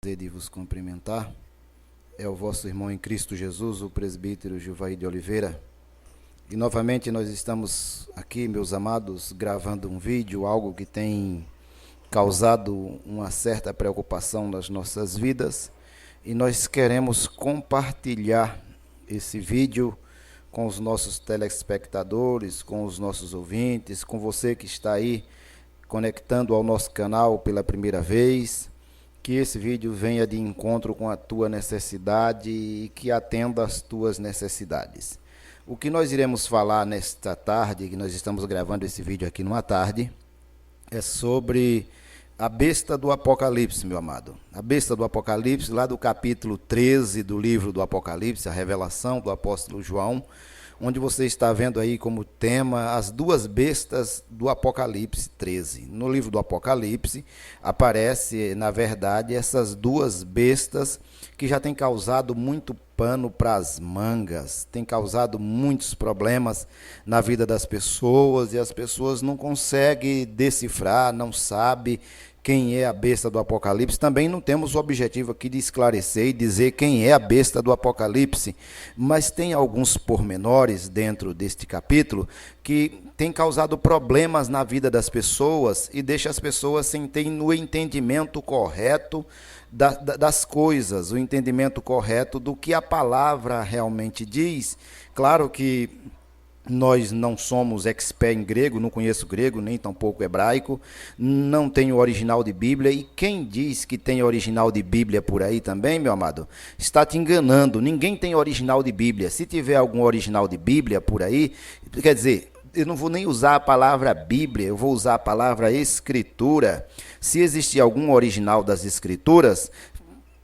De vos cumprimentar é o vosso irmão em Cristo Jesus, o presbítero Gilvaí de Oliveira. E novamente nós estamos aqui, meus amados, gravando um vídeo, algo que tem causado uma certa preocupação nas nossas vidas, e nós queremos compartilhar esse vídeo com os nossos telespectadores, com os nossos ouvintes, com você que está aí conectando ao nosso canal pela primeira vez. Que esse vídeo venha de encontro com a tua necessidade e que atenda às tuas necessidades. O que nós iremos falar nesta tarde, que nós estamos gravando esse vídeo aqui numa tarde, é sobre a besta do Apocalipse, meu amado. A besta do Apocalipse, lá do capítulo 13 do livro do Apocalipse, a revelação do apóstolo João, onde você está vendo aí como tema as duas bestas do Apocalipse 13. No livro do Apocalipse aparece, na verdade, essas duas bestas que já têm causado muito pano para as mangas, tem causado muitos problemas na vida das pessoas, e as pessoas não conseguem decifrar, não sabem quem é a besta do Apocalipse. Também não temos o objetivo aqui de esclarecer e dizer quem é a besta do Apocalipse, mas tem alguns pormenores dentro deste capítulo que tem causado problemas na vida das pessoas e deixa as pessoas sem ter o entendimento correto das coisas, o entendimento correto do que a palavra realmente diz. Claro que nós não somos expert em grego, não conheço grego, nem tampouco hebraico, não tenho original de Bíblia, e quem diz que tem original de Bíblia por aí também, meu amado, está te enganando. Ninguém tem original de Bíblia. Se tiver algum original de Bíblia por aí, quer dizer, eu não vou nem usar a palavra Bíblia, eu vou usar a palavra Escritura. Se existir algum original das Escrituras,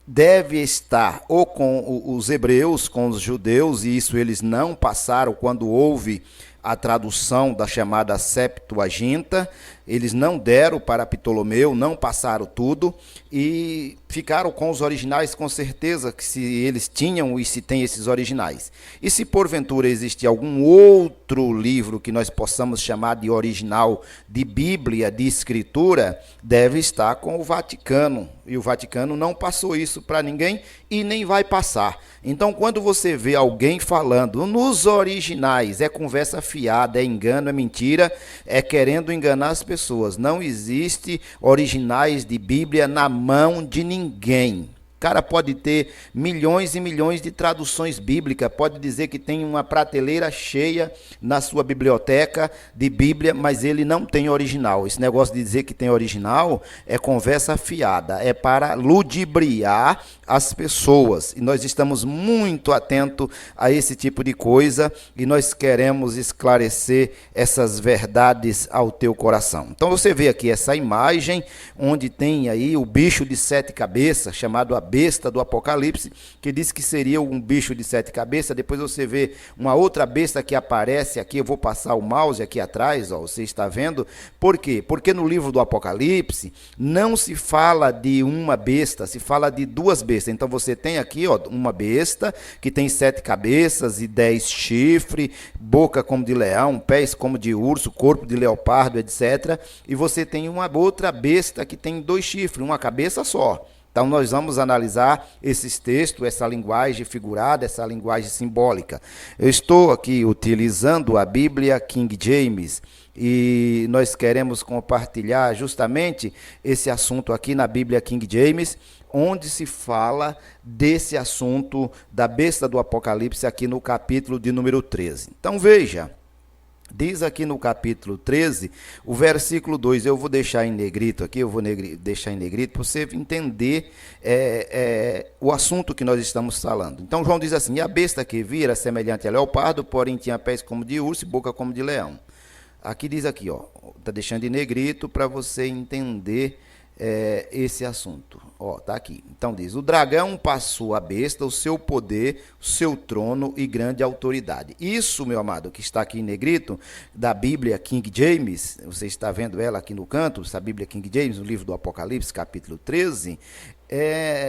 deve estar ou com os hebreus, com os judeus, e isso eles não passaram quando houve a tradução da chamada Septuaginta. Eles não deram para Ptolomeu, não passaram tudo e ficaram com os originais, com certeza que se eles tinham e se tem esses originais. E se porventura existir algum outro livro que nós possamos chamar de original de Bíblia, de Escritura, deve estar com o Vaticano. E o Vaticano não passou isso para ninguém e nem vai passar. Então, quando você vê alguém falando nos originais, é conversa fiada, é engano, é mentira, é querendo enganar as pessoas. Não existe originais de Bíblia na mão de ninguém. O cara pode ter milhões e milhões de traduções bíblicas, pode dizer que tem uma prateleira cheia na sua biblioteca de Bíblia, mas ele não tem original. Esse negócio de dizer que tem original é conversa fiada, é para ludibriar as pessoas. E nós estamos muito atentos a esse tipo de coisa e nós queremos esclarecer essas verdades ao teu coração. Então você vê aqui essa imagem onde tem aí o bicho de 7 cabeças, chamado a besta do Apocalipse, que diz que seria um bicho de 7 cabeças. Depois você vê uma outra besta que aparece aqui. Eu vou passar o mouse aqui atrás, ó, você está vendo. Por quê? Porque no livro do Apocalipse não se fala de uma besta, se fala de duas bestas. Então você tem aqui, ó, uma besta que tem 7 cabeças e 10 chifres, boca como de leão, pés como de urso, corpo de leopardo, etc. E você tem uma outra besta que tem 2 chifres, uma cabeça só. Então, nós vamos analisar esses textos, essa linguagem figurada, essa linguagem simbólica. Eu estou aqui utilizando a Bíblia King James e nós queremos compartilhar justamente esse assunto aqui na Bíblia King James, onde se fala desse assunto da besta do Apocalipse aqui no capítulo de número 13. Então, veja. Diz aqui no capítulo 13, o versículo 2, eu vou deixar em negrito aqui, deixar em negrito para você entender o assunto que nós estamos falando. Então João diz assim: e a besta que vi era semelhante a leopardo, porém tinha pés como de urso e boca como de leão. Aqui diz aqui, ó, está deixando em negrito para você entender esse assunto. Ó, tá aqui. Então diz: o dragão passou a besta, o seu poder, o seu trono e grande autoridade. Isso, meu amado, que está aqui em negrito, da Bíblia King James, você está vendo ela aqui no canto, essa Bíblia King James, no livro do Apocalipse, capítulo 13,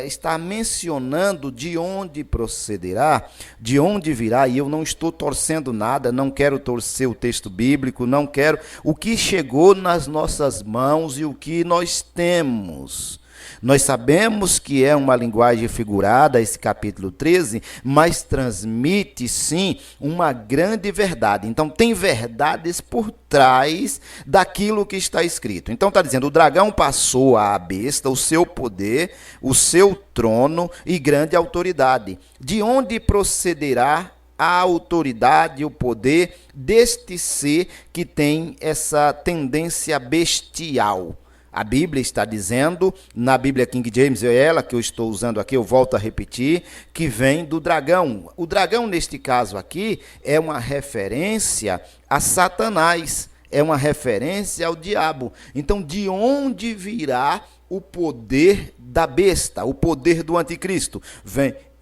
está mencionando de onde procederá, de onde virá, e eu não estou torcendo nada, não quero torcer o texto bíblico, não quero, o que chegou nas nossas mãos e o que nós temos. Nós sabemos que é uma linguagem figurada, esse capítulo 13, mas transmite, sim, uma grande verdade. Então, tem verdades por trás daquilo que está escrito. Então, está dizendo, o dragão passou à besta o seu poder, o seu trono e grande autoridade. De onde procederá a autoridade e o poder deste ser que tem essa tendência bestial? A Bíblia está dizendo, na Bíblia King James, é ela que eu estou usando aqui, eu volto a repetir, que vem do dragão. O dragão, neste caso aqui, é uma referência a Satanás, é uma referência ao diabo. Então, de onde virá o poder da besta, o poder do anticristo?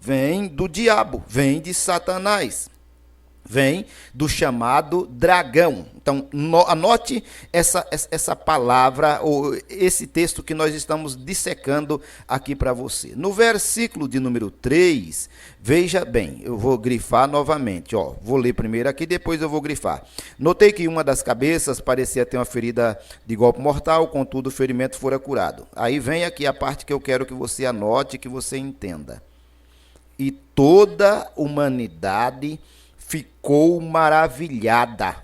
Vem do diabo, vem de Satanás, vem do chamado dragão. Então, anote essa palavra, ou esse texto que nós estamos dissecando aqui para você. No versículo de número 3, veja bem, eu vou grifar novamente. Vou ler primeiro aqui, depois eu vou grifar. Notei que uma das cabeças parecia ter uma ferida de golpe mortal, contudo o ferimento fora curado. Aí vem aqui a parte que eu quero que você anote, que você entenda. E toda a humanidade ficou maravilhada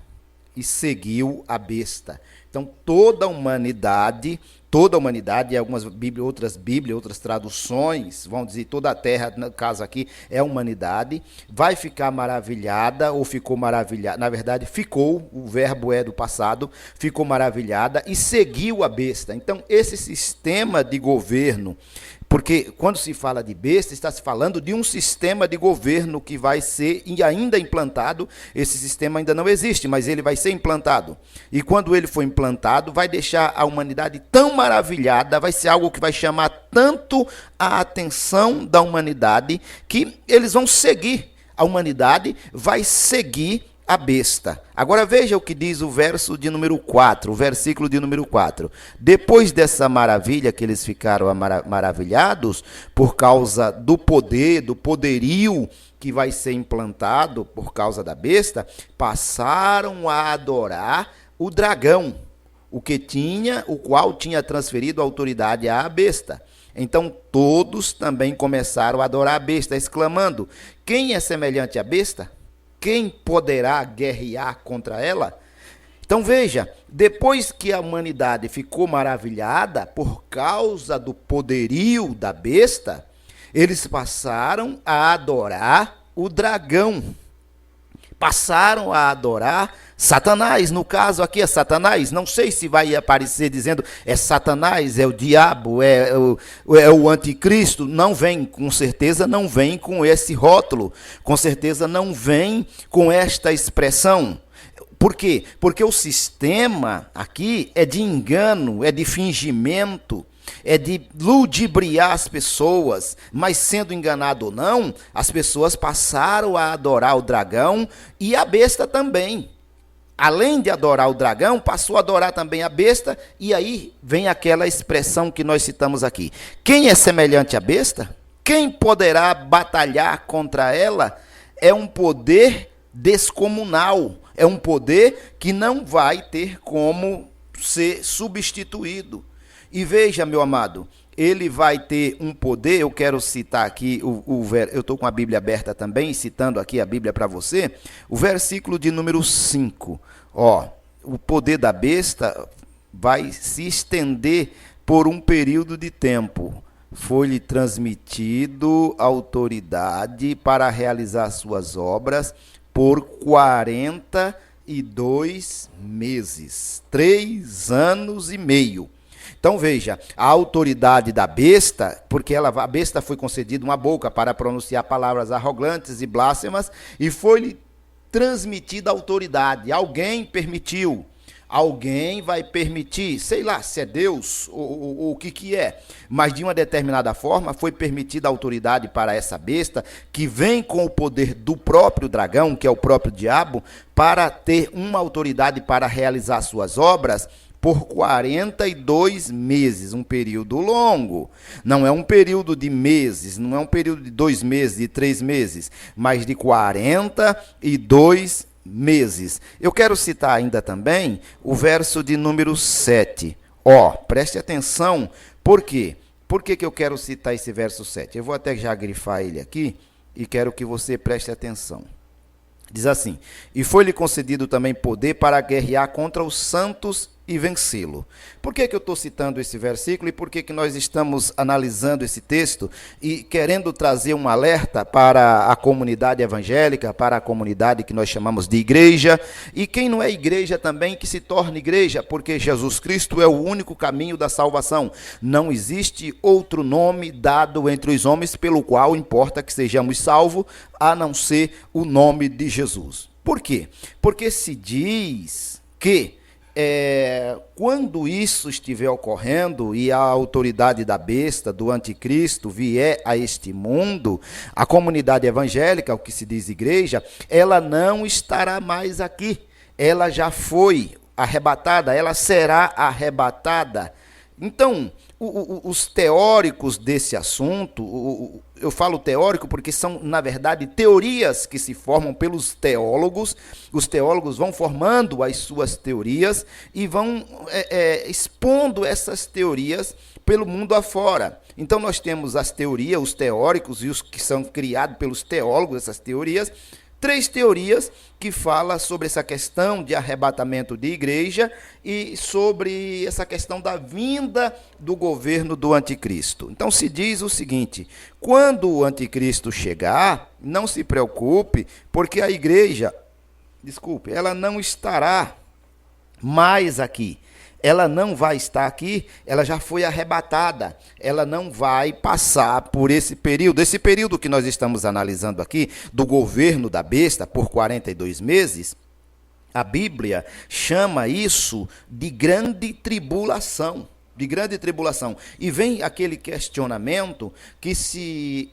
e seguiu a besta. Então, toda a humanidade, algumas outras Bíblias, outras traduções, vão dizer toda a terra, no caso aqui, é a humanidade, vai ficar maravilhada, ou ficou maravilhada, na verdade, ficou, o verbo é do passado, ficou maravilhada e seguiu a besta. Então, esse sistema de governo, porque quando se fala de besta, está se falando de um sistema de governo que vai ser ainda implantado. Esse sistema ainda não existe, mas ele vai ser implantado. E quando ele for implantado, vai deixar a humanidade tão maravilhada, vai ser algo que vai chamar tanto a atenção da humanidade, que eles vão seguir. A humanidade vai seguir a besta. Agora veja o que diz o verso de número 4, o versículo de número 4. Depois dessa maravilha que eles ficaram maravilhados, por causa do poder, do poderio que vai ser implantado por causa da besta, passaram a adorar o dragão, o qual tinha transferido a autoridade à besta. Então todos também começaram a adorar a besta, exclamando: quem é semelhante à besta? Quem poderá guerrear contra ela? Então veja, depois que a humanidade ficou maravilhada por causa do poderio da besta, eles passaram a adorar o dragão. Passaram a adorar Satanás. No caso aqui é Satanás. Não sei se vai aparecer dizendo é Satanás, é o diabo, é o anticristo. Não vem, com certeza não vem com esse rótulo. Com certeza não vem com esta expressão. Por quê? Porque o sistema aqui é de engano, é de fingimento, é de ludibriar as pessoas, mas sendo enganado ou não, as pessoas passaram a adorar o dragão e a besta também. Além de adorar o dragão, passou a adorar também a besta, e aí vem aquela expressão que nós citamos aqui. Quem é semelhante à besta? Quem poderá batalhar contra ela? É um poder descomunal, é um poder que não vai ter como ser substituído. E veja, meu amado, ele vai ter um poder. Eu quero citar aqui, eu estou com a Bíblia aberta também, citando aqui a Bíblia para você, o versículo de número 5. O poder da besta vai se estender por um período de tempo. Foi-lhe transmitido autoridade para realizar suas obras por 42 meses, 3 anos e meio. Então veja, a autoridade da besta, porque a besta foi concedida uma boca para pronunciar palavras arrogantes e blasfemas, e foi-lhe transmitida autoridade. Alguém permitiu, alguém vai permitir, sei lá se é Deus ou o que é, mas de uma determinada forma foi permitida autoridade para essa besta, que vem com o poder do próprio dragão, que é o próprio diabo, para ter uma autoridade para realizar suas obras por 42 meses, um período longo. Não é um período de meses, não é um período de 2 meses, de 3 meses, mas de 42 meses. Eu quero citar ainda também o verso de número 7. Preste atenção, por quê? Por que eu quero citar esse verso 7? Eu vou até já grifar ele aqui e quero que você preste atenção. Diz assim: e foi-lhe concedido também poder para guerrear contra os santos e vencê-lo. Por que eu estou citando esse versículo e por que nós estamos analisando esse texto e querendo trazer um alerta para a comunidade evangélica, para a comunidade que nós chamamos de igreja, e quem não é igreja também que se torne igreja, porque Jesus Cristo é o único caminho da salvação. Não existe outro nome dado entre os homens pelo qual importa que sejamos salvos, a não ser o nome de Jesus. Por quê? Porque se diz que quando isso estiver ocorrendo e a autoridade da besta, do anticristo, vier a este mundo, a comunidade evangélica, o que se diz igreja, ela não estará mais aqui. Ela já foi arrebatada, ela será arrebatada. Então, os teóricos desse assunto, eu falo teórico porque são, na verdade, teorias que se formam pelos teólogos. Os teólogos vão formando as suas teorias e vão expondo essas teorias pelo mundo afora. Então, nós temos as teorias, os teóricos e os que são criados pelos teólogos, essas teorias. 3 teorias que falam sobre essa questão de arrebatamento de igreja e sobre essa questão da vinda do governo do anticristo. Então se diz o seguinte: quando o anticristo chegar, não se preocupe, porque a igreja, ela não estará mais aqui. Ela não vai estar aqui, ela já foi arrebatada, ela não vai passar por esse período que nós estamos analisando aqui, do governo da besta por 42 meses, a Bíblia chama isso de grande tribulação. E vem aquele questionamento que se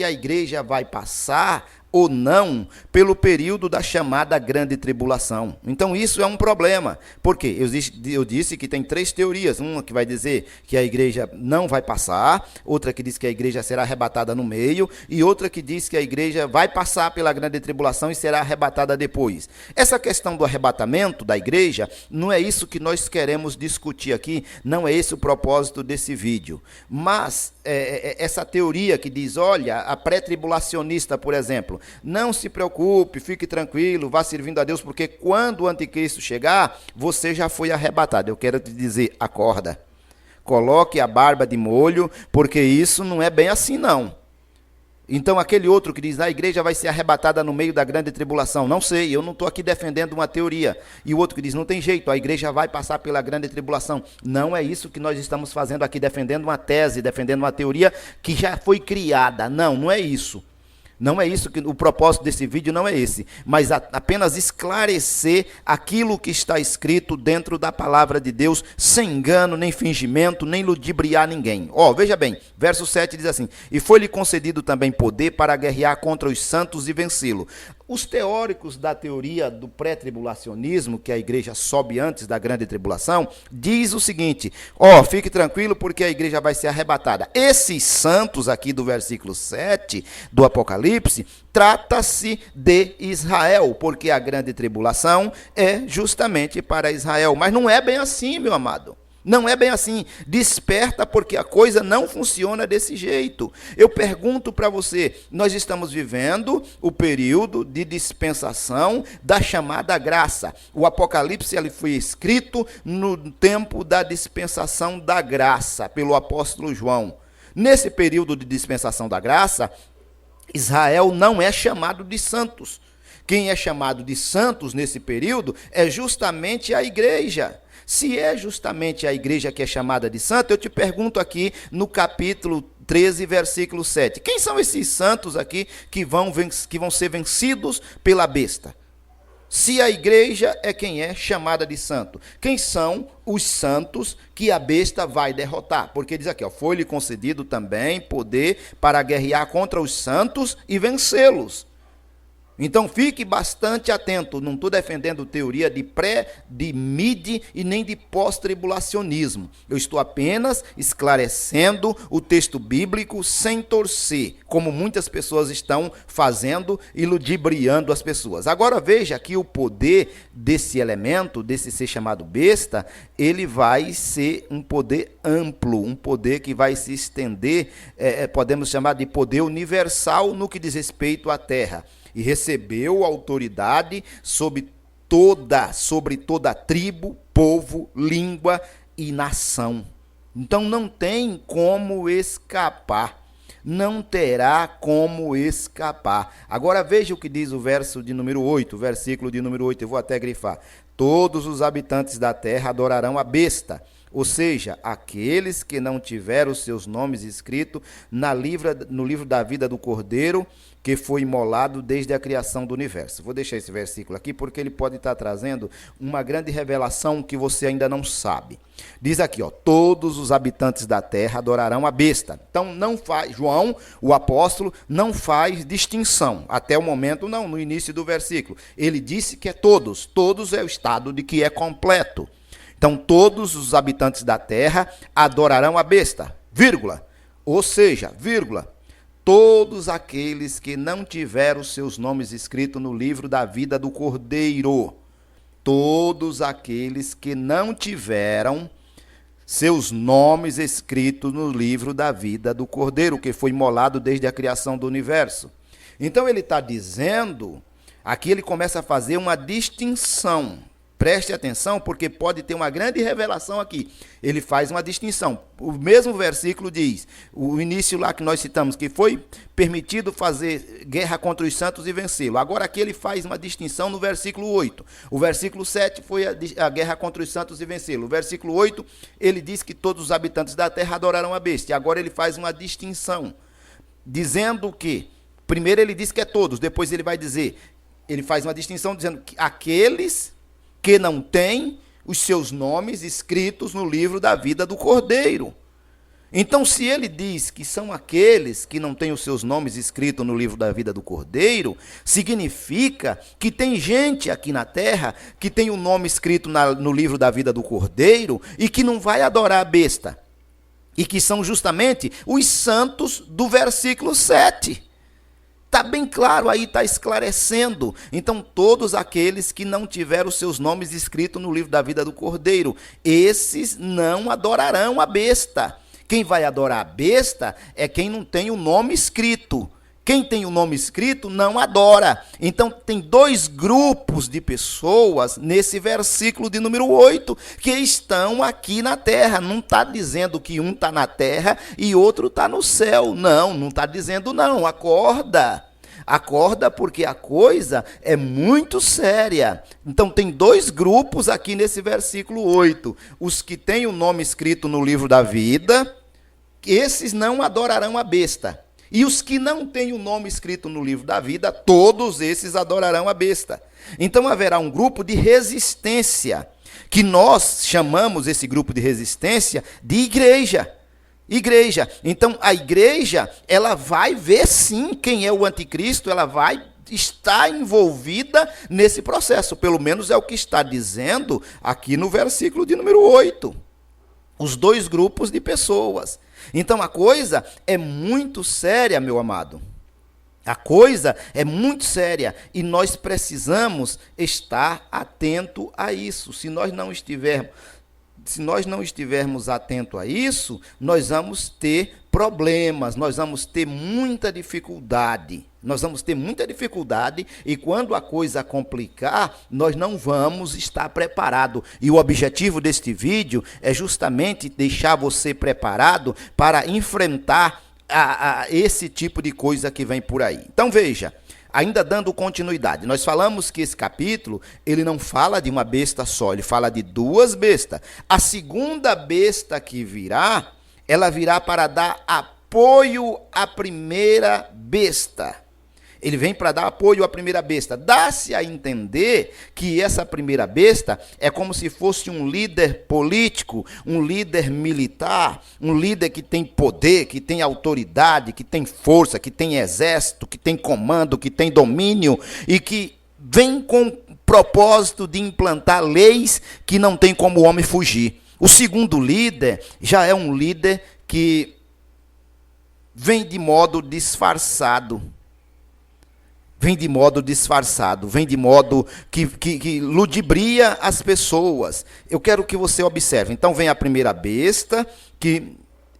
a igreja vai passar ou não pelo período da chamada grande tribulação. Então isso é um problema. Por quê? Eu disse que tem 3 teorias. Uma que vai dizer que a igreja não vai passar, outra que diz que a igreja será arrebatada no meio, e outra que diz que a igreja vai passar pela grande tribulação e será arrebatada depois. Essa questão do arrebatamento da igreja, não é isso que nós queremos discutir aqui, não é esse o propósito desse vídeo. Mas essa teoria que diz, olha, a pré-tribulacionista, por exemplo, não se preocupe, fique tranquilo, vá servindo a Deus, porque quando o anticristo chegar, você já foi arrebatado. Eu quero te dizer, acorda, coloque a barba de molho, porque isso não é bem assim não. Então aquele outro que diz, a igreja vai ser arrebatada no meio da grande tribulação, não sei, eu não estou aqui defendendo uma teoria. E o outro que diz, não tem jeito, a igreja vai passar pela grande tribulação. Não é isso que nós estamos fazendo aqui, defendendo uma tese, defendendo uma teoria que já foi criada. Não é isso. Não é isso, que o propósito desse vídeo não é esse, mas apenas esclarecer aquilo que está escrito dentro da palavra de Deus, sem engano, nem fingimento, nem ludibriar ninguém. Veja bem, verso 7 diz assim: e foi-lhe concedido também poder para guerrear contra os santos e vencê-lo. Os teóricos da teoria do pré-tribulacionismo, que a igreja sobe antes da grande tribulação, diz o seguinte: fique tranquilo porque a igreja vai ser arrebatada. Esses santos aqui do versículo 7 do Apocalipse, trata-se de Israel, porque a grande tribulação é justamente para Israel. Mas não é bem assim, meu amado. Não é bem assim. Desperta, porque a coisa não funciona desse jeito. Eu pergunto para você, nós estamos vivendo o período de dispensação da chamada graça. O Apocalipse ele foi escrito no tempo da dispensação da graça, pelo apóstolo João. Nesse período de dispensação da graça, Israel não é chamado de santos. Quem é chamado de santos nesse período é justamente a igreja. Se é justamente a igreja que é chamada de santa, eu te pergunto aqui no capítulo 13, versículo 7. Quem são esses santos aqui que vão ser vencidos pela besta? Se a igreja é quem é chamada de santo, quem são os santos que a besta vai derrotar? Porque diz aqui, foi-lhe concedido também poder para guerrear contra os santos e vencê-los. Então fique bastante atento, não estou defendendo teoria de pré, de mid e nem de pós-tribulacionismo. Eu estou apenas esclarecendo o texto bíblico sem torcer, como muitas pessoas estão fazendo e ludibriando as pessoas. Agora veja que o poder desse elemento, desse ser chamado besta, ele vai ser um poder amplo, um poder que vai se estender, podemos chamar de poder universal no que diz respeito à terra. E recebeu autoridade sobre toda tribo, povo, língua e nação. Então não tem como escapar. Não terá como escapar. Agora veja o que diz o verso de número 8, o versículo de número 8, eu vou até grifar. Todos os habitantes da terra adorarão a besta, ou seja, aqueles que não tiveram os seus nomes escritos no livro da vida do Cordeiro, que foi imolado desde a criação do universo. Vou deixar esse versículo aqui porque ele pode estar trazendo uma grande revelação que você ainda não sabe. Diz aqui, todos os habitantes da terra adorarão a besta. Então não faz, João, o apóstolo, não faz distinção. Até o momento não, no início do versículo. Ele disse que é todos. Todos é o estado de que é completo. Então todos os habitantes da terra adorarão a besta, vírgula. Ou seja, vírgula. Todos aqueles que não tiveram seus nomes escritos no livro da vida do Cordeiro. Todos aqueles que não tiveram seus nomes escritos no livro da vida do Cordeiro, que foi imolado desde a criação do universo. Então ele está dizendo, aqui ele começa a fazer uma distinção. Preste atenção, porque pode ter uma grande revelação aqui. Ele faz uma distinção. O mesmo versículo diz, o início lá que nós citamos, que foi permitido fazer guerra contra os santos e vencê-lo. Agora aqui ele faz uma distinção no versículo 8. O versículo 7 foi a guerra contra os santos e vencê-lo. O versículo 8, ele diz que todos os habitantes da terra adorarão a besta. E agora ele faz uma distinção, dizendo que, primeiro ele diz que é todos, depois ele vai dizer, ele faz uma distinção dizendo que aqueles que não têm os seus nomes escritos no livro da vida do Cordeiro. Então, se ele diz que são aqueles que não têm os seus nomes escritos no livro da vida do Cordeiro, significa que tem gente aqui na terra que tem o nome escrito no livro da vida do Cordeiro e que não vai adorar a besta. E que são justamente os santos do versículo 7. Está bem claro aí, está esclarecendo. Então, todos aqueles que não tiveram os seus nomes escritos no livro da vida do Cordeiro, esses não adorarão a besta. Quem vai adorar a besta é quem não tem o nome escrito. Quem tem o nome escrito não adora. Então, tem dois grupos de pessoas nesse versículo de número 8 que estão aqui na terra. Não está dizendo que um está na terra e outro está no céu. Não, não está dizendo não. Acorda. Acorda, porque a coisa é muito séria. Então, tem dois grupos aqui nesse versículo 8. Os que têm o nome escrito no livro da vida, esses não adorarão a besta. E os que não têm o nome escrito no livro da vida, todos esses adorarão a besta. Então haverá um grupo de resistência, que nós chamamos esse grupo de resistência de igreja. Igreja. Então a igreja, ela vai ver sim quem é o anticristo, ela vai estar envolvida nesse processo. Pelo menos é o que está dizendo aqui no versículo de número 8. Os dois grupos de pessoas. Então a coisa é muito séria, meu amado. A coisa é muito séria e nós precisamos estar atento a isso. Se nós não estivermos atentos a isso, nós vamos ter problemas, nós vamos ter muita dificuldade. E quando a coisa complicar, nós não vamos estar preparados. E o objetivo deste vídeo é justamente deixar você preparado para enfrentar esse tipo de coisa que vem por aí. Então veja, ainda dando continuidade, nós falamos que esse capítulo, ele não fala de uma besta só, ele fala de duas bestas. A segunda besta que virá, ela virá para dar apoio à primeira besta. Ele vem para dar apoio à primeira besta. Dá-se a entender que essa primeira besta é como se fosse um líder político, um líder militar, um líder que tem poder, que tem autoridade, que tem força, que tem exército, que tem comando, que tem domínio e que vem com o propósito de implantar leis que não tem como o homem fugir. O segundo líder já é um líder que vem de modo disfarçado. Vem de modo disfarçado, vem de modo que ludibria as pessoas. Eu quero que você observe. Então vem a primeira besta, que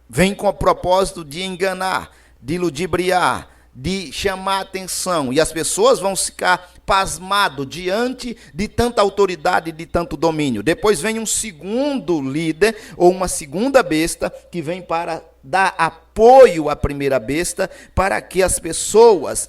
vem com o propósito de enganar, de ludibriar, de chamar atenção. E as pessoas vão ficar pasmadas diante de tanta autoridade, de tanto domínio. Depois vem um segundo líder, ou uma segunda besta, que vem para dar apoio à primeira besta, para que as pessoas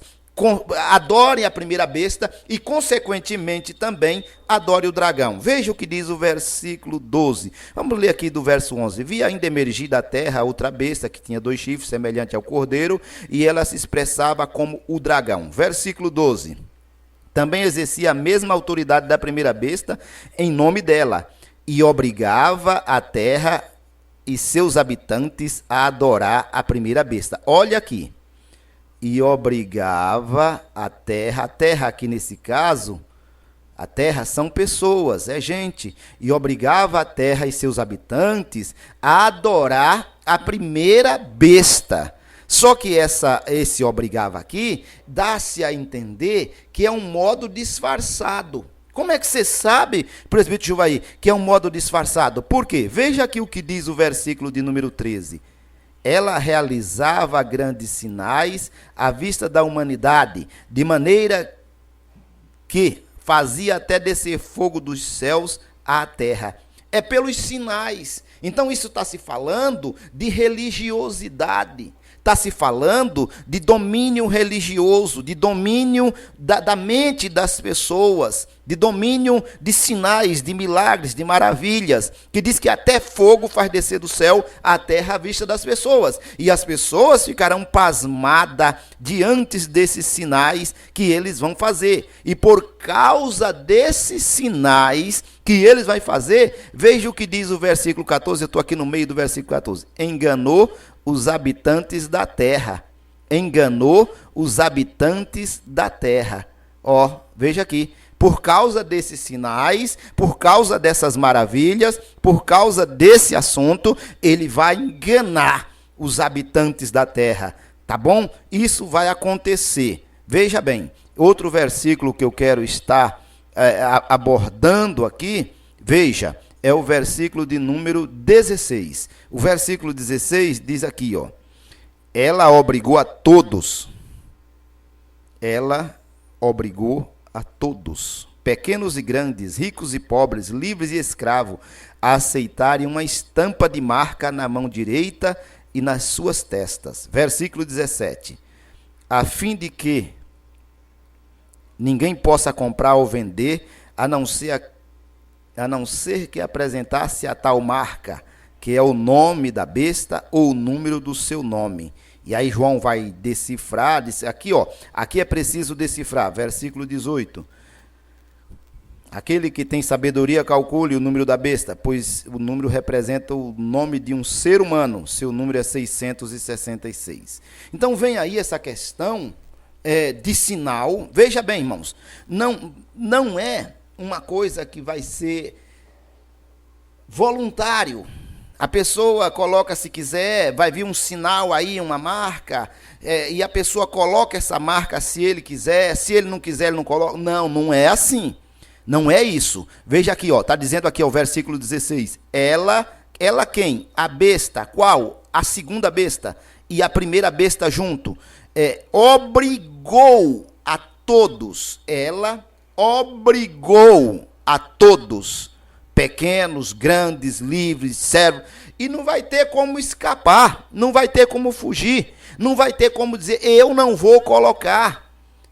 adorem a primeira besta e, consequentemente, também adore o dragão. Veja o que diz o versículo 12. Vamos ler aqui do verso 11. Vi ainda emergir da terra outra besta, que tinha 2 chifres, semelhante ao cordeiro, e ela se expressava como o dragão. Versículo 12. Também exercia a mesma autoridade da primeira besta em nome dela, e obrigava a terra e seus habitantes a adorar a primeira besta. Olha aqui. E obrigava a terra aqui nesse caso, a terra são pessoas, é gente, e obrigava a terra e seus habitantes a adorar a primeira besta. Só que esse obrigava aqui, dá-se a entender que é um modo disfarçado. Como é que você sabe, presbítero Juvaí, que é um modo disfarçado? Por quê? Veja aqui o que diz o versículo de número 13. Ela realizava grandes sinais à vista da humanidade, de maneira que fazia até descer fogo dos céus à terra. É pelos sinais. Então isso está se falando de religiosidade. Está se falando de domínio religioso, de domínio da mente das pessoas, de domínio de sinais, de milagres, de maravilhas, que diz que até fogo faz descer do céu à terra à vista das pessoas. E as pessoas ficarão pasmadas diante desses sinais que eles vão fazer. E por causa desses sinais que eles vão fazer, veja o que diz o versículo 14, eu estou aqui no meio do versículo 14. Enganou os habitantes da terra. Enganou os habitantes da terra. Ó, veja aqui. Por causa desses sinais, por causa dessas maravilhas, por causa desse assunto, ele vai enganar os habitantes da terra. Tá bom? Isso vai acontecer. Veja bem, outro versículo que eu quero estar abordando aqui, veja, é o versículo de número 16. O versículo 16 diz aqui, ó. Ela obrigou a todos. Ela obrigou a todos, pequenos e grandes, ricos e pobres, livres e escravos, a aceitarem uma estampa de marca na mão direita e nas suas testas. Versículo 17. A fim de que ninguém possa comprar ou vender, a não ser que apresentasse a tal marca, que é o nome da besta ou o número do seu nome. E aí João vai decifrar, aqui, ó, aqui é preciso decifrar, versículo 18. Aquele que tem sabedoria calcule o número da besta, pois o número representa o nome de um ser humano, seu número é 666. Então vem aí essa questão de sinal. Veja bem, irmãos, não é uma coisa que vai ser voluntário. A pessoa coloca, se quiser, vai vir um sinal aí, uma marca, e a pessoa coloca essa marca se ele quiser, se ele não quiser, ele não coloca. Não, não é assim. Não é isso. Veja aqui, ó, está dizendo aqui, ó, o versículo 16. Ela quem? A besta. Qual? A segunda besta. E a primeira besta junto. Obrigou a todos. Ela obrigou a todos. Pequenos, grandes, livres, servos, e não vai ter como escapar, não vai ter como fugir, não vai ter como dizer, eu não vou colocar,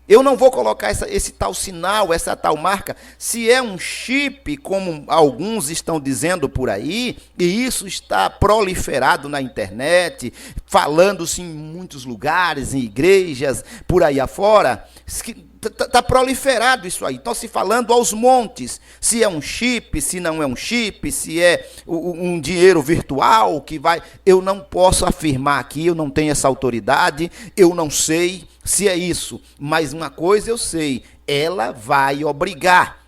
Eu não vou colocar esse tal sinal, essa tal marca, se é um chip, como alguns estão dizendo por aí, e isso está proliferado na internet, falando-se em muitos lugares, em igrejas, por aí afora, está proliferado isso aí. Estão se falando aos montes, se é um chip, se não é um chip, se é um dinheiro virtual que vai... Eu não posso afirmar aqui, eu não tenho essa autoridade, eu não sei se é isso, mas uma coisa eu sei, ela vai obrigar.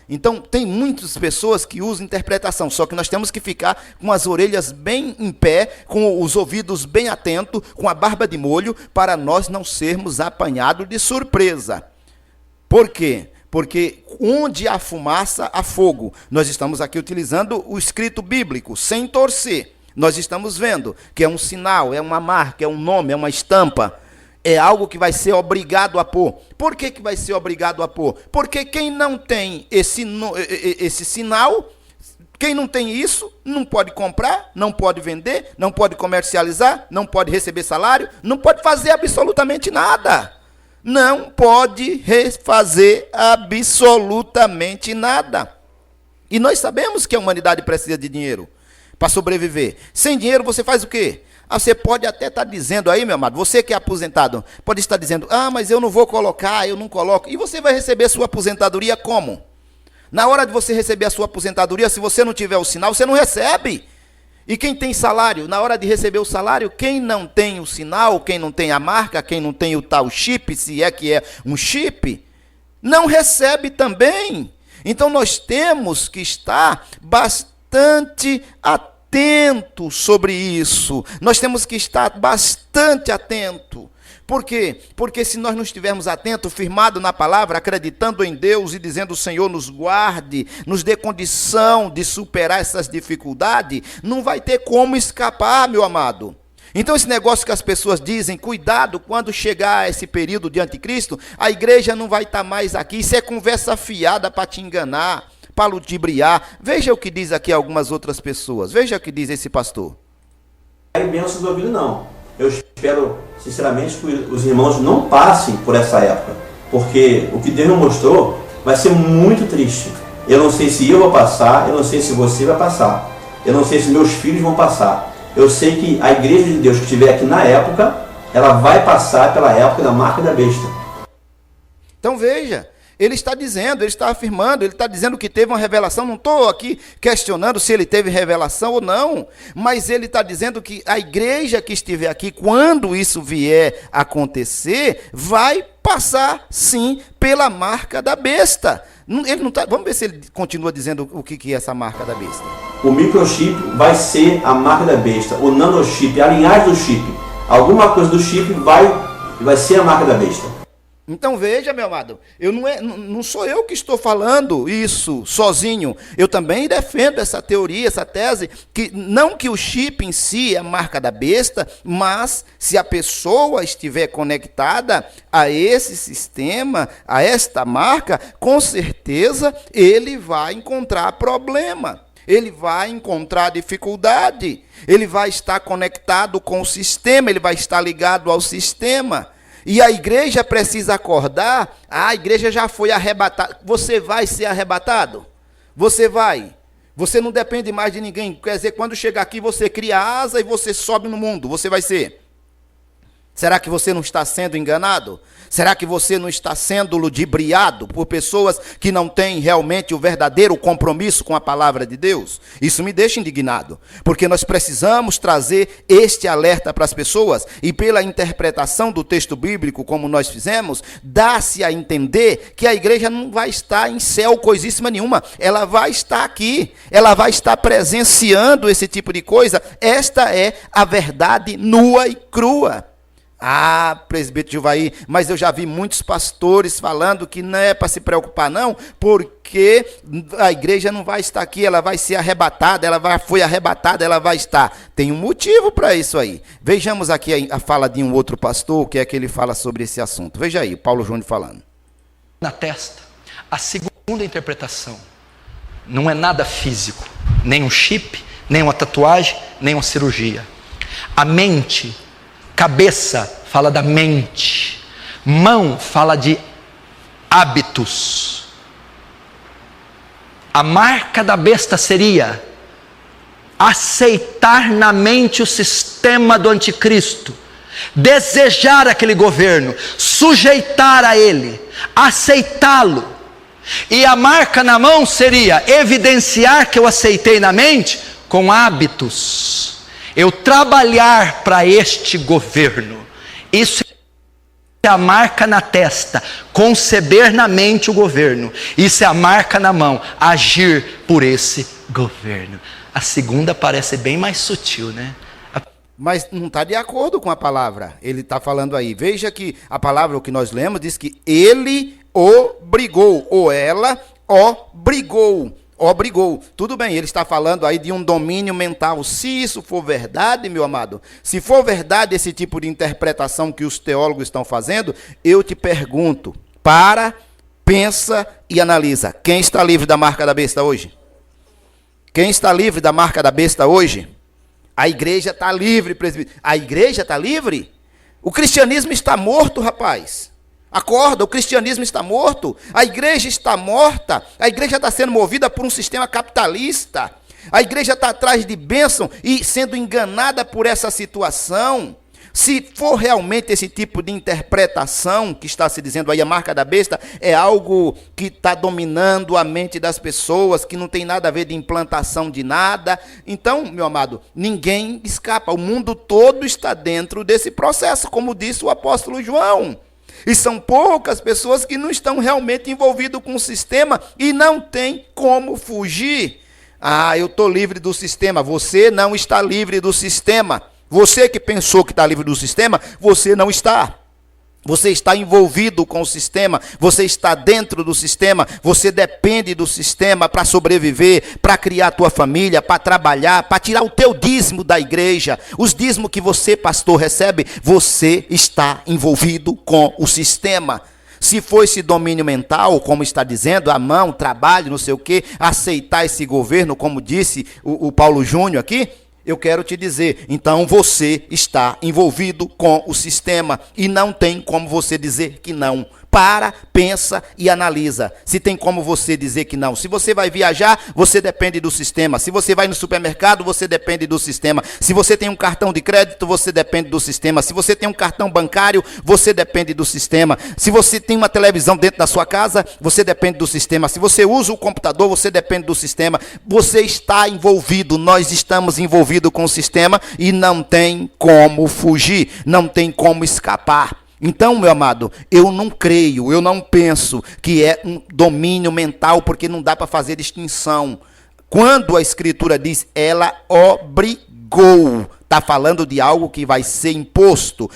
Então, tem muitas pessoas que usam interpretação, só que nós temos que ficar com as orelhas bem em pé, com os ouvidos bem atentos, com a barba de molho, para nós não sermos apanhados de surpresa. Por quê? Porque onde há fumaça, há fogo. Nós estamos aqui utilizando o escrito bíblico, sem torcer. Nós estamos vendo que é um sinal, é uma marca, é um nome, é uma estampa. É algo que vai ser obrigado a pôr. Por que vai ser obrigado a pôr? Porque quem não tem esse sinal, quem não tem isso, não pode comprar, não pode vender, não pode comercializar, não pode receber salário, não pode fazer absolutamente nada. Não pode fazer absolutamente nada. E nós sabemos que a humanidade precisa de dinheiro para sobreviver. Sem dinheiro você faz o quê? Você pode até estar dizendo aí, meu amado, você que é aposentado, pode estar dizendo, mas eu não vou colocar, eu não coloco. E você vai receber sua aposentadoria como? Na hora de você receber a sua aposentadoria, se você não tiver o sinal, você não recebe. E quem tem salário, na hora de receber o salário, quem não tem o sinal, quem não tem a marca, quem não tem o tal chip, se é que é um chip, não recebe também. Então nós temos que estar bastante atentos sobre isso. Nós temos que estar bastante atento. Por quê? Porque se nós não estivermos atentos, firmados na palavra, acreditando em Deus e dizendo: o Senhor nos guarde, nos dê condição de superar essas dificuldades, não vai ter como escapar, meu amado. Então esse negócio que as pessoas dizem, cuidado, quando chegar esse período de anticristo, a igreja não vai estar mais aqui, isso é conversa fiada para te enganar, para ludibriar. Veja o que diz aqui algumas outras pessoas. Veja o que diz esse pastor. Não quero bênçãos do ouvido, não. Eu espero, sinceramente, que os irmãos não passem por essa época. Porque o que Deus nos mostrou vai ser muito triste. Eu não sei se eu vou passar, eu não sei se você vai passar. Eu não sei se meus filhos vão passar. Eu sei que a igreja de Deus que estiver aqui na época, ela vai passar pela época da marca da besta. Então veja. Ele está dizendo, ele está afirmando, ele está dizendo que teve uma revelação. Não estou aqui questionando se ele teve revelação ou não, mas ele está dizendo que a igreja que estiver aqui, quando isso vier a acontecer, vai passar sim pela marca da besta. Ele não tá, vamos ver se ele continua dizendo o que é essa marca da besta. O microchip vai ser a marca da besta, o nanochip, a linhagem do chip. Alguma coisa do chip vai ser a marca da besta. Então veja, meu amado, não sou eu que estou falando isso sozinho. Eu também defendo essa teoria, essa tese, que não que o chip em si é a marca da besta, mas se a pessoa estiver conectada a esse sistema, a esta marca, com certeza ele vai encontrar problema. Ele vai encontrar dificuldade. Ele vai estar conectado com o sistema, ele vai estar ligado ao sistema. E a igreja precisa acordar. A igreja já foi arrebatada. Você vai ser arrebatado? Você vai. Você não depende mais de ninguém. Quer dizer, quando chegar aqui, você cria asa e você sobe no mundo. Você vai ser. Será que você não está sendo enganado? Será que você não está sendo ludibriado por pessoas que não têm realmente o verdadeiro compromisso com a palavra de Deus? Isso me deixa indignado, porque nós precisamos trazer este alerta para as pessoas, e pela interpretação do texto bíblico, como nós fizemos, dá-se a entender que a igreja não vai estar em céu coisíssima nenhuma, ela vai estar aqui, ela vai estar presenciando esse tipo de coisa. Esta é a verdade nua e crua. Presbítero Gilvaí, mas eu já vi muitos pastores falando que não é para se preocupar não, porque a igreja não vai estar aqui, ela vai ser arrebatada, foi arrebatada, ela vai estar. Tem um motivo para isso aí. Vejamos aqui a fala de um outro pastor, que é que ele fala sobre esse assunto. Veja aí, Paulo Júnior falando. Na testa, a segunda interpretação não é nada físico, nem um chip, nem uma tatuagem, nem uma cirurgia. A mente, cabeça fala da mente, Mão fala de hábitos. A marca da besta seria aceitar na mente o sistema do anticristo, desejar aquele governo, sujeitar a ele, aceitá-lo. E a marca na mão seria evidenciar que eu aceitei na mente com hábitos. Eu trabalhar para este governo. Isso é a marca na testa, conceber na mente o governo. Isso é a marca na mão, agir por esse governo. A segunda parece bem mais sutil, né? Mas não está de acordo com a palavra. Ele está falando aí. Veja que a palavra, o que nós lemos, diz que ele obrigou, ou ela obrigou. Obrigou. Tudo bem, ele está falando aí de um domínio mental. Se isso for verdade, meu amado, se for verdade esse tipo de interpretação que os teólogos estão fazendo, eu te pergunto, pensa e analisa. Quem está livre da marca da besta hoje? Quem está livre da marca da besta hoje? A igreja está livre, presbítero. A igreja está livre? O cristianismo está morto, rapaz. Acorda, o cristianismo está morto. A igreja está morta. A igreja está sendo movida por um sistema capitalista. A igreja está atrás de bênção e sendo enganada por essa situação. Se for realmente esse tipo de interpretação que está se dizendo aí, a marca da besta é algo que está dominando a mente das pessoas, que não tem nada a ver de implantação de nada. Então, meu amado, ninguém escapa. O mundo todo está dentro desse processo, como disse o apóstolo João. E são poucas pessoas que não estão realmente envolvidas com o sistema e não tem como fugir. Ah, eu estou livre do sistema. Você não está livre do sistema. Você que pensou que está livre do sistema, você não está. Você está envolvido com o sistema, você está dentro do sistema, você depende do sistema para sobreviver, para criar a tua família, para trabalhar, para tirar o teu dízimo da igreja. Os dízimos que você, pastor, recebe, você está envolvido com o sistema. Se for esse domínio mental, como está dizendo, a mão, trabalho, não sei o quê, aceitar esse governo, como disse o Paulo Júnior aqui, eu quero te dizer, então você está envolvido com o sistema e não tem como você dizer que não. Pensa e analisa. Se tem como você dizer que não. Se você vai viajar, você depende do sistema. Se você vai no supermercado, você depende do sistema. Se você tem um cartão de crédito, você depende do sistema. Se você tem um cartão bancário, você depende do sistema. Se você tem uma televisão dentro da sua casa, você depende do sistema. Se você usa o computador, você depende do sistema. Você está envolvido, nós estamos envolvidos com o sistema e não tem como fugir, não tem como escapar. Então, meu amado, eu não creio, eu não penso que é um domínio mental, porque não dá para fazer distinção. Quando a Escritura diz, ela obrigou, está falando de algo que vai ser imposto,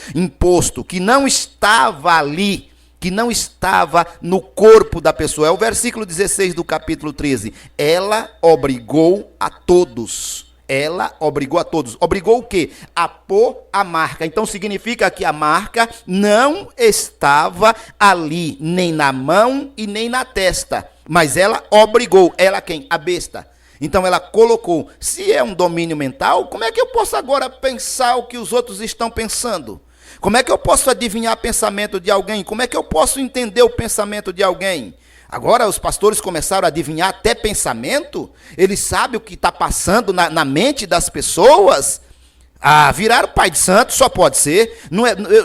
que não estava ali, que não estava no corpo da pessoa. É o versículo 16 do capítulo 13. Ela obrigou a todos. Ela obrigou a todos. Obrigou o quê? A pôr a marca. Então significa que a marca não estava ali, nem na mão e nem na testa. Mas ela obrigou. Ela quem? A besta. Então ela colocou. Se é um domínio mental, como é que eu posso agora pensar o que os outros estão pensando? Como é que eu posso adivinhar o pensamento de alguém? Como é que eu posso entender o pensamento de alguém? Agora os pastores começaram a adivinhar até pensamento. Eles sabem o que está passando na mente das pessoas. Virar o pai de santo só pode ser.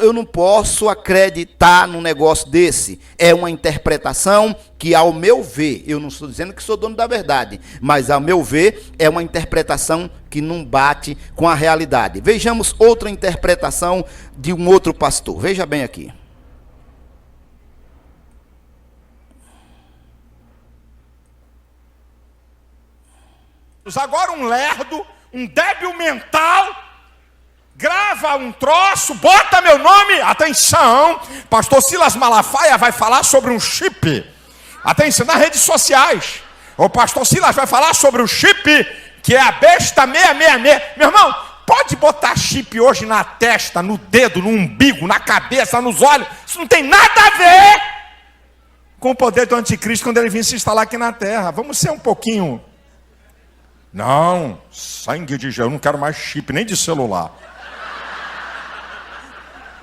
Eu não posso acreditar num negócio desse. É uma interpretação que, ao meu ver, eu não estou dizendo que sou dono da verdade, mas ao meu ver, é uma interpretação que não bate com a realidade. Vejamos outra interpretação de um outro pastor. Veja bem aqui. Agora um lerdo, um débil mental, grava um troço, bota meu nome, atenção, pastor Silas Malafaia vai falar sobre um chip, atenção, nas redes sociais, o pastor Silas vai falar sobre o chip, que é a besta 666, meu irmão, pode botar chip hoje na testa, no dedo, no umbigo, na cabeça, nos olhos, isso não tem nada a ver com o poder do anticristo quando ele vir se instalar aqui na terra. Vamos ser um pouquinho... Não, sangue de Jesus, eu não quero mais chip, nem de celular.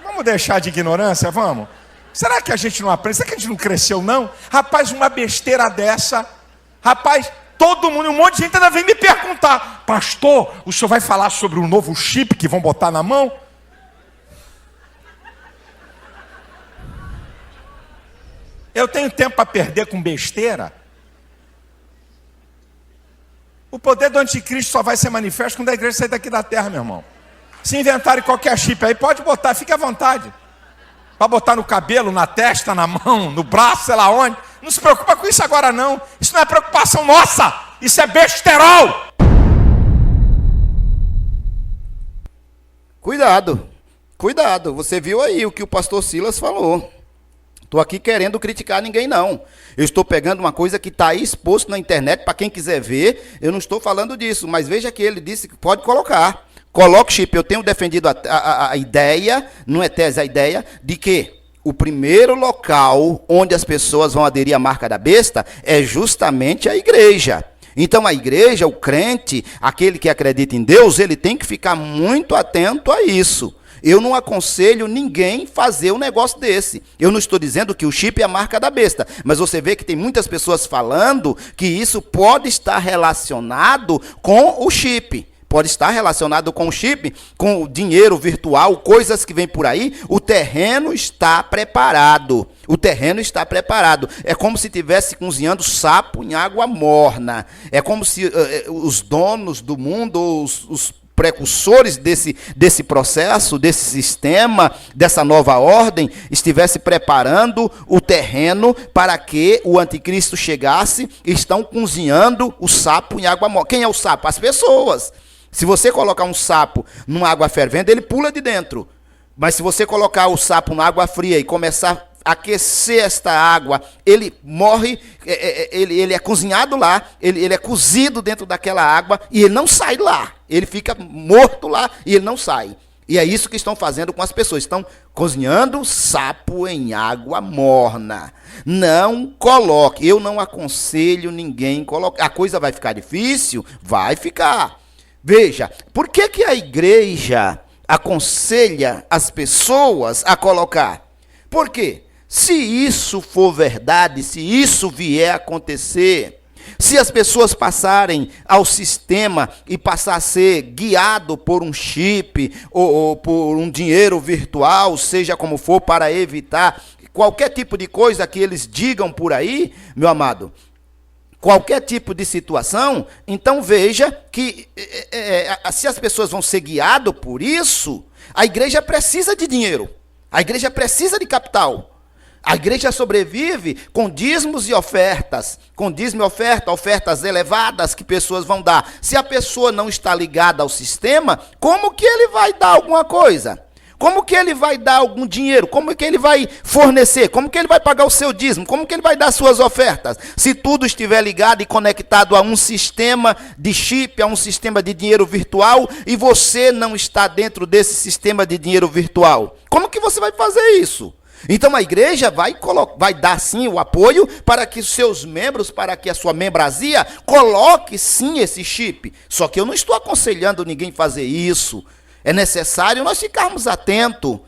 Vamos deixar de ignorância, vamos? Será que a gente não aprende? Será que a gente não cresceu, não? Rapaz, uma besteira dessa. Rapaz, todo mundo, um monte de gente ainda vem me perguntar: pastor, o senhor vai falar sobre um novo chip que vão botar na mão? Eu tenho tempo para perder com besteira? O poder do anticristo só vai ser manifesto quando a igreja sair daqui da terra, meu irmão. Se inventarem qualquer chip aí, pode botar, fique à vontade. Para botar no cabelo, na testa, na mão, no braço, sei lá onde. Não se preocupa com isso agora não. Isso não é preocupação nossa. Isso é besterol. Cuidado, cuidado. Você viu aí o que o pastor Silas falou. Estou aqui querendo criticar ninguém, não. Eu estou pegando uma coisa que está aí exposto na internet, para quem quiser ver. Eu não estou falando disso, mas veja que ele disse que pode colocar. Coloque chip. Eu tenho defendido a ideia, não é tese, a ideia, de que o primeiro local onde as pessoas vão aderir à marca da besta é justamente a igreja. Então a igreja, o crente, aquele que acredita em Deus, ele tem que ficar muito atento a isso. Eu não aconselho ninguém fazer um negócio desse. Eu não estou dizendo que o chip é a marca da besta, mas você vê que tem muitas pessoas falando que isso pode estar relacionado com o chip. Pode estar relacionado com o chip, com o dinheiro virtual, coisas que vêm por aí. O terreno está preparado. O terreno está preparado. É como se estivesse cozinhando sapo em água morna. É como se os donos do mundo, os precursores desse processo, desse sistema, dessa nova ordem, estivesse preparando o terreno para que o anticristo chegasse e estão cozinhando o sapo em água morna. Quem é o sapo? As pessoas. Se você colocar um sapo numa água fervendo, ele pula de dentro. Mas se você colocar o sapo na água fria e começar a aquecer esta água, ele morre, ele é cozinhado lá, ele é cozido dentro daquela água e ele não sai lá. Ele fica morto lá e ele não sai. E é isso que estão fazendo com as pessoas. Estão cozinhando sapo em água morna. Não coloque. Eu não aconselho ninguém colocar. A coisa vai ficar difícil? Vai ficar. Veja, por que a igreja aconselha as pessoas a colocar? Por quê? Se isso for verdade, se isso vier a acontecer, se as pessoas passarem ao sistema e passar a ser guiado por um chip ou por um dinheiro virtual, seja como for, para evitar qualquer tipo de coisa que eles digam por aí, meu amado, qualquer tipo de situação, então veja que se as pessoas vão ser guiadas por isso, a igreja precisa de dinheiro, a igreja precisa de capital. A igreja sobrevive com dízimos e ofertas, com dízimo e oferta, ofertas elevadas que pessoas vão dar. Se a pessoa não está ligada ao sistema, como que ele vai dar alguma coisa? Como que ele vai dar algum dinheiro? Como que ele vai fornecer? Como que ele vai pagar o seu dízimo? Como que ele vai dar suas ofertas? Se tudo estiver ligado e conectado a um sistema de chip, a um sistema de dinheiro virtual, e você não está dentro desse sistema de dinheiro virtual, como que você vai fazer isso? Então a igreja vai dar sim o apoio para que os seus membros, para que a sua membrasia coloque sim esse chip. Só que eu não estou aconselhando ninguém fazer isso. É necessário nós ficarmos atentos.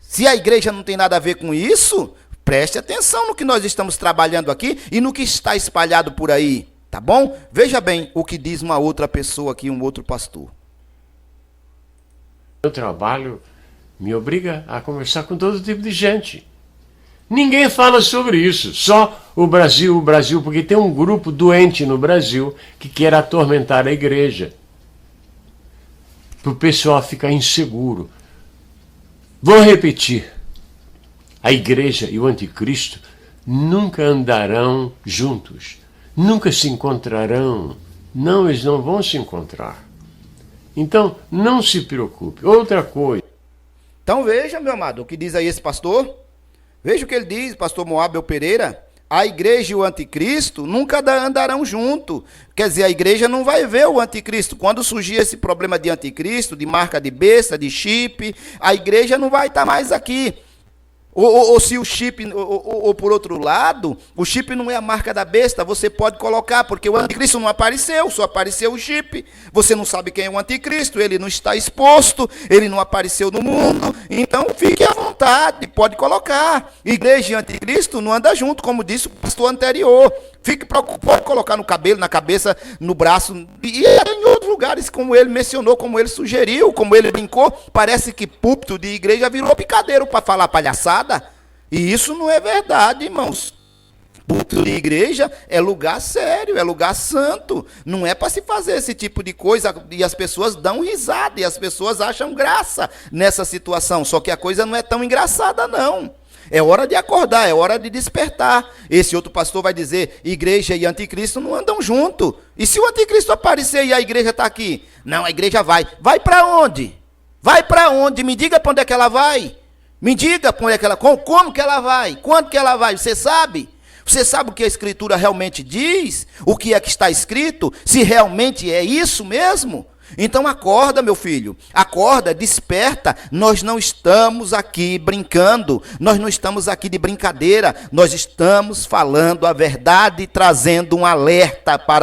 Se a igreja não tem nada a ver com isso, preste atenção no que nós estamos trabalhando aqui e no que está espalhado por aí, tá bom? Veja bem o que diz uma outra pessoa aqui, um outro pastor. Meu trabalho me obriga a conversar com todo tipo de gente. Ninguém fala sobre isso, só o Brasil, porque tem um grupo doente no Brasil que quer atormentar a igreja, para o pessoal ficar inseguro. Vou repetir, a igreja e o anticristo nunca andarão juntos, nunca se encontrarão, não, eles não vão se encontrar. Então, não se preocupe. Outra coisa. Então veja, meu amado, o que diz aí esse pastor. Veja o que ele diz, pastor Moabel Pereira. A igreja e o anticristo nunca andarão junto. Quer dizer, a igreja não vai ver o anticristo. Quando surgir esse problema de anticristo, de marca de besta, de chip, a igreja não vai estar mais aqui. Ou se o chip, ou por outro lado, o chip não é a marca da besta, você pode colocar, porque o anticristo não apareceu, só apareceu o chip. Você não sabe quem é o anticristo, ele não está exposto, ele não apareceu no mundo. Então fique à vontade, pode colocar. Igreja e anticristo não anda junto, como disse o pastor anterior. Fique preocupado, pode colocar no cabelo, na cabeça, no braço, e em outros lugares, como ele mencionou, como ele sugeriu, como ele brincou. Parece que púlpito de igreja virou picadeiro para falar palhaçada. E isso não é verdade, irmãos. Púlpito de igreja é lugar sério, é lugar santo. Não é para se fazer esse tipo de coisa, e as pessoas dão risada, e as pessoas acham graça nessa situação. Só que a coisa não é tão engraçada, não. É hora de acordar, é hora de despertar. Esse outro pastor vai dizer, igreja e anticristo não andam junto. E se o anticristo aparecer e a igreja está aqui? Não, a igreja vai. Vai para onde? Vai para onde? Me diga para onde é que ela vai. Me diga para onde é que ela... Como que ela vai? Quando que ela vai? Você sabe? Você sabe o que a Escritura realmente diz? O que é que está escrito? Se realmente é isso mesmo? Então acorda, meu filho, acorda, desperta. Nós não estamos aqui brincando, nós não estamos aqui de brincadeira, nós estamos falando a verdade, trazendo um alerta para